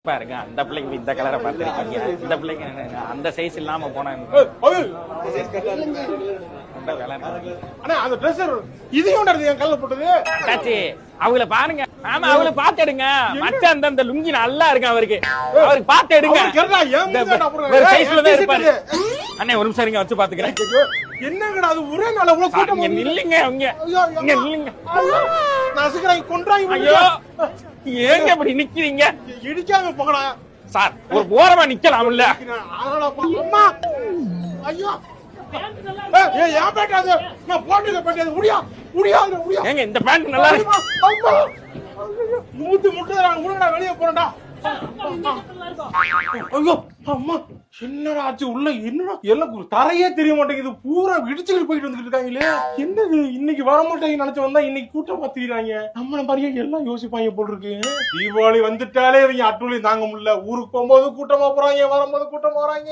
பாருங்க அந்த பிள்ளைங்க இந்த கலரை பார்த்துருக்கீங்க, இந்த பிள்ளைங்க அந்த சைஸ் இல்லாம போனா அவங்கள பாருங்க. ஆமா அவங்கள பாத்து எடுங்க மச்சான், அந்த லுங்கி நல்லா இருக்கு அவருக்கு, அவருக்கு பாத்து எடுங்க. ஒரு சைஸ்ல தான் இருப்பாரு. அண்ணே ஒரு நிமிஷம் வச்சு பாத்துக்கிறேன். என்னங்கடா அது ஒரே நாள் அவ்வளவு கூட்டம் இல்லைங்க அவங்க இங்க இல்லைங்க. நசுக்குறாங்க கொன்றாங்க. ஐயோ ஏங்க இப்படி நிக்கிறீங்க? இடிக்காம போங்கடா சார், ஒரு ஓரமா நிக்கலாம் இல்ல? அம்மா ஐயோ ஏன் பேட்டாது நான் போட்டுக்க பேட்டாது முடியா முடியாது முடியா. ஏங்க இந்த பேண்ட் நல்லா இருக்கு. அம்மா மூத்து முட்டுறாங்க உடனே வெளிய போறடா. ஐயோ அம்மா என்னடா ஆச்சு உள்ள? என்னடா எல்லாம் தரையே தெரிய மாட்டேங்குது, பூரா இடிச்சுக்கிட்டு போயிட்டு வந்துட்டு இருக்காங்களே. என்னது இன்னைக்கு வர மாட்டேங்க நினைச்சு வந்தா இன்னைக்கு கூட்டம் பாத்துக்கிறாங்க. நம்மள மாதிரியே எல்லாம் யோசிப்பாங்க போல் இருக்கு. தீபாவளி வந்துட்டாலே இவங்க அட்டுலி தாங்க முடியல. ஊருக்கு போகும்போது கூட்டமா போறாங்க, வரும்போது கூட்டமா வராங்க.